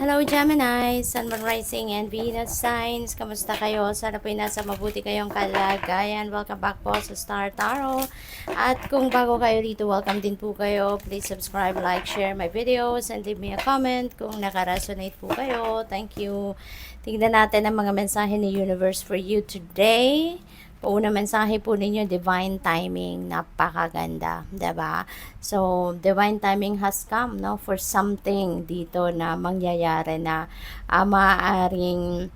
Hello Gemini, Sun, Moon, Rising, and Venus signs. Kamusta kayo? Sana po nasa mabuti kayong kalagayan. Welcome back po sa Star Tarot. At kung bago kayo dito, welcome din po kayo. Please subscribe, like, share my videos, and leave me a comment kung nakaresonate po kayo. Thank you. Tingnan natin ang mga mensahe ni Universe for you today. Una mensahe po ninyo, divine timing, napakaganda, 'di ba? So, divine timing has come, no, for something dito na mangyayari na maaaring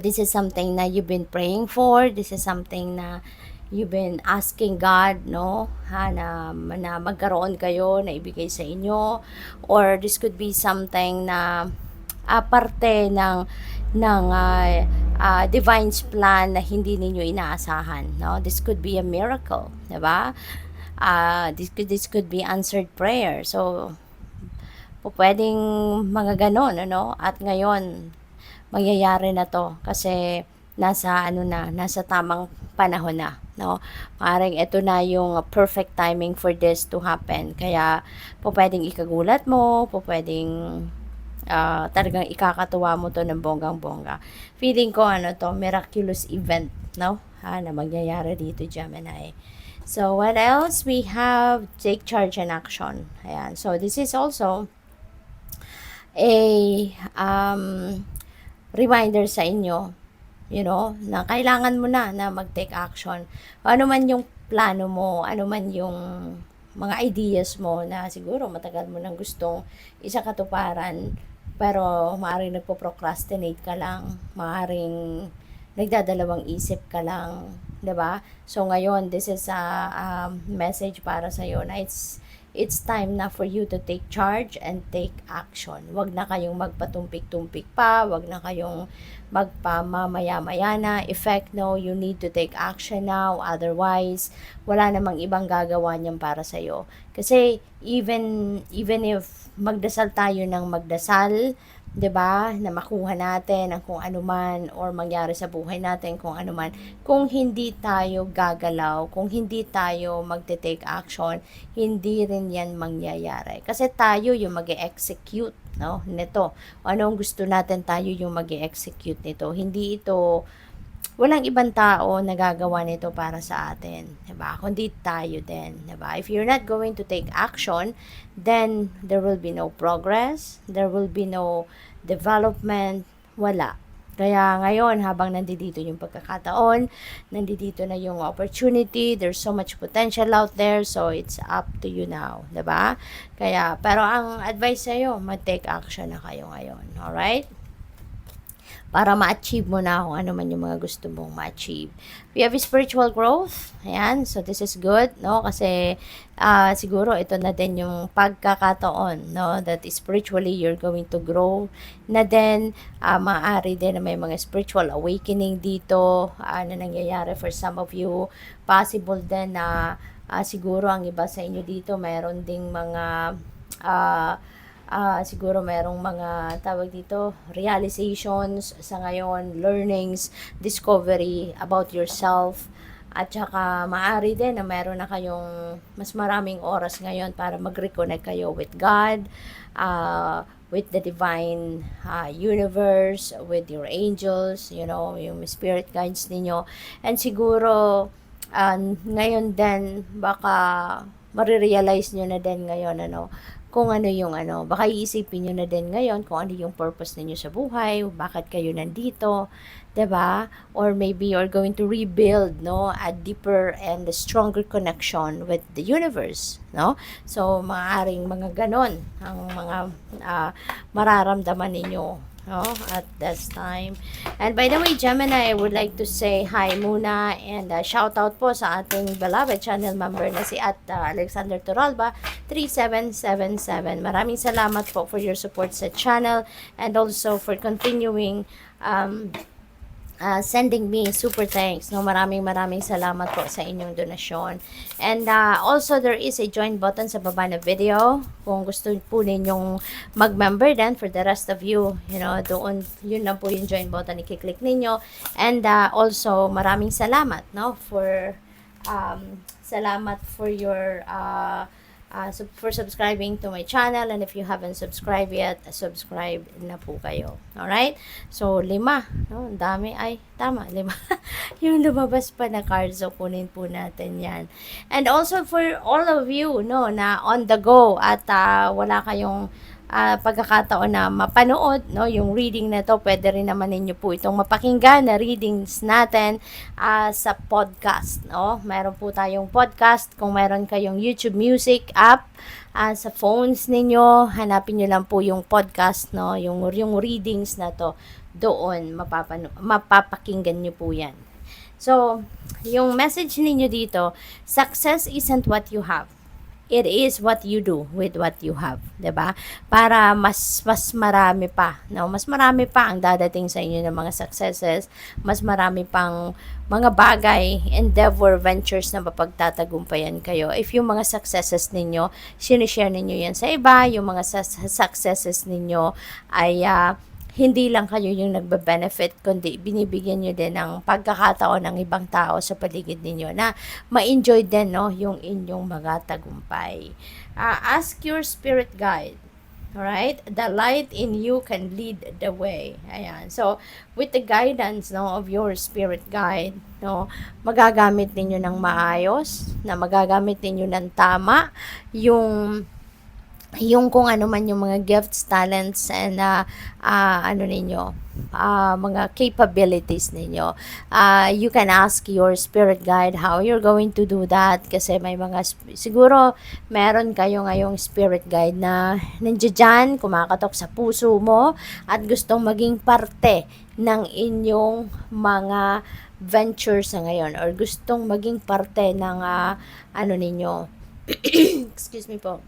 this is something na you've been praying for, this is something na you've been asking God, no, na magkaroon kayo, na ibigay sa inyo, or this could be something na parte ng divine's plan na hindi ninyo inaasahan, no? This could be a miracle, 'di ba? This could be answered prayer. So, pwedeng mga ganon, ano? At ngayon, mangyayari na to kasi nasa tamang panahon na, no? Maaaring ito na yung perfect timing for this to happen. Kaya, pwedeng ikagulat mo, pwedeng talagang ikakatuwa mo to ng bonggang-bongga. Feeling ko miraculous event, no? Na mangyayari dito, Gemini. So, what else? We have take charge and action. Ayan. So, this is also a reminder sa inyo, na kailangan mo na mag-take action. Ano man yung plano mo, ano man yung mga ideas mo na siguro matagal mo nang gustong isakatuparan, pero maaaring nagpo-procrastinate ka lang, maaaring nagdadalawang isip ka lang, 'di ba? So ngayon, this is a message para sa iyo na it's time na for you to take charge and take action. Wag na kayong magpatumpik-tumpik pa, wag na kayong magpamamaya-maya na. Effect, no, you need to take action now, otherwise wala namang ibang gagawa niyan para sa iyo. Kasi even if magdasal tayo ng magdasal, 'di ba, na makuha natin ang kung ano man or mangyari sa buhay natin kung ano man, kung hindi tayo gagalaw, kung hindi tayo magte-take action, hindi rin 'yan mangyayari. Kasi tayo yung mag-e-execute, no, nito. Anong gusto natin, tayo yung mag-e-execute nito. Hindi ito, walang ibang tao na gagawa nito para sa atin, 'di ba? Kundi tayo din, 'di ba? If you're not going to take action, then there will be no progress, there will be no development, wala. Kaya ngayon, habang nandito yung pagkakataon, nandito na yung opportunity, there's so much potential out there, so it's up to you now, 'di ba? Kaya, pero ang advice sa'yo, mag-take action na kayo ngayon, alright? Para ma-achieve mo na kung ano man yung mga gusto mong ma-achieve. We have spiritual growth. Ayan. So, this is good, no? Kasi, siguro, ito na din yung pagkakataon, no? That spiritually, you're going to grow. Na din, maaari din na may mga spiritual awakening dito, na nangyayari for some of you. Possible din na, siguro, ang iba sa inyo dito, mayroon ding mga, siguro merong mga tawag dito, realizations sa ngayon, learnings, discovery about yourself, at saka maaari din na meron na kayong mas maraming oras ngayon para mag-reconnect kayo with God, with the divine universe, with your angels, yung spirit guides ninyo. And siguro, ngayon din, baka marirealize nyo na din ngayon, kung ano yung baka iisipin nyo na din ngayon kung ano yung purpose ninyo sa buhay, bakit kayo nandito, 'di ba? Or maybe you're going to rebuild, no, a deeper and a stronger connection with the universe, no? So, maaaring mga ganon ang mga mararamdaman ninyo, no, at this time. And by the way, Gemini, I would like to say hi muna and shout out po sa ating beloved channel member na si Alexander Toralba 3777. Maraming salamat po for your support sa channel and also for continuing sending me super thanks, no? Maraming salamat po sa inyong donasyon. And also, there is a join button sa baba na video kung gusto po ninyong mag-member then for the rest of you, doon, yun na po yung join button, i-click ninyo. And also, maraming salamat, no, for salamat for your for subscribing to my channel. And if you haven't subscribed yet, subscribe na po kayo. Alright? So, 5. No? Ang dami. Ay, tama. 5. Yung lumabas pa na cards. So, kunin po natin yan. And also for all of you, no, na on the go at wala kayong pagkakataon na mapanood, no, yung reading na to, pwede rin naman ninyo po itong mapakinggan na readings natin sa podcast, no. Meron po tayong podcast. Kung meron kayong YouTube Music app sa phones ninyo, hanapin nyo lang po yung podcast, no, yung readings na to. Doon mapapakinggan nyo po yan. So, yung message ninyo dito, success isn't what you have. It is what you do with what you have, 'di ba? Para mas marami pa, no? Mas marami pa ang dadating sa inyo ng mga successes, mas marami pang mga bagay, endeavor, ventures na mapagtatagumpayan kayo. If yung mga successes ninyo, sinishare ninyo yan sa iba, yung mga successes ninyo ay hindi lang kayo yung nagbe-benefit, kundi binibigyan nyo din ng pagkakataon ng ibang tao sa paligid ninyo na ma-enjoy din, no, yung inyong mga tagumpay. Ask your spirit guide. Alright? The light in you can lead the way. Ayan. So, with the guidance, no, of your spirit guide, no, magagamit ninyo ng maayos, na magagamit ninyo ng tama, yung kung ano man yung mga gifts, talents, and mga capabilities ninyo. You can ask your spirit guide how you're going to do that, kasi may mga, siguro meron kayo ngayong spirit guide na nandiyan dyan, kumakatok sa puso mo at gustong maging parte ng inyong mga ventures sa ngayon, or gustong maging parte ng ninyo excuse me po,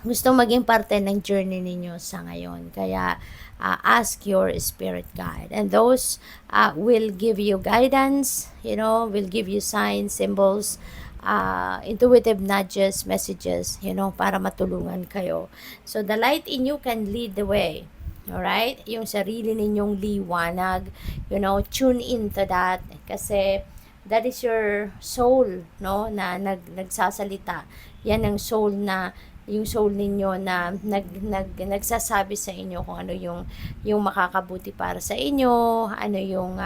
gusto maging parte ng journey ninyo sa ngayon. Kaya, ask your spirit guide. And those will give you guidance, will give you signs, symbols, intuitive nudges, messages, para matulungan kayo. So, the light in you can lead the way. Alright? Yung sarili ninyong liwanag, tune into that. Kasi, that is your soul, no, na nagsasalita. Yan ang soul yung soul ninyo na nagsasabi sa inyo kung ano yung makakabuti para sa inyo, ano yung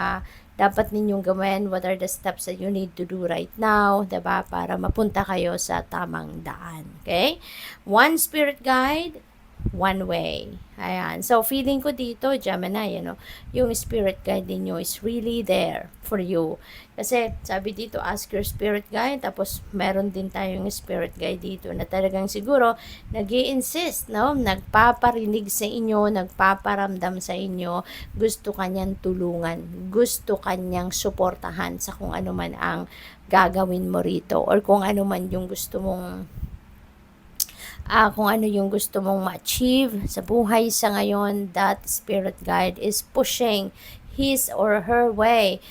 dapat ninyong gawin, what are the steps that you need to do right now, diba, para mapunta kayo sa tamang daan. Okay? One spirit guide, one way. Ayan. So, feeling ko dito, Gemini, yung spirit guide ninyo is really there for you. Kasi, sabi dito, ask your spirit guide. Tapos, meron din tayong spirit guide dito na talagang siguro nag-i-insist, no? Nagpaparinig sa inyo, nagpaparamdam sa inyo, gusto kanyang tulungan, gusto kanyang suportahan sa kung ano man ang gagawin mo rito, or kung ano man yung gusto mong kung ano yung gusto mong ma-achieve sa buhay sa ngayon. That spirit guide is pushing his or her way,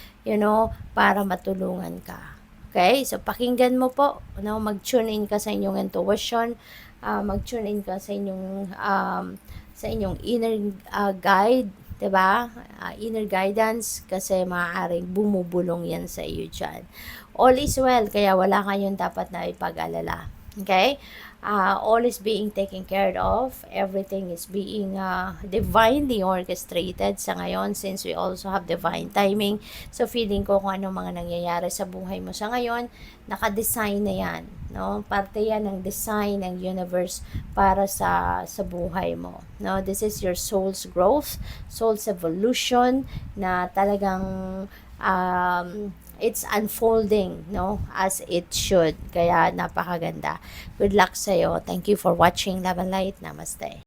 para matulungan ka. Okay? So, pakinggan mo po, mag-tune in ka sa inyong intuition, mag-tune in ka sa inyong inner guide, diba? Inner guidance, kasi maaaring bumubulong yan sa iyo dyan. All is well, kaya wala kayong dapat na ipag-alala. Okay? All is being taken care of. Everything is being divinely orchestrated sa ngayon, since we also have divine timing. So, feeling ko kung anong mga nangyayari sa buhay mo sa ngayon, naka-design na yan. No? Parte yan ng design ng universe para sa buhay mo. No? This is your soul's growth, soul's evolution, na talagang it's unfolding, as it should. Kaya napakaganda. Good luck sa'yo. Thank you for watching Love and Light. Namaste.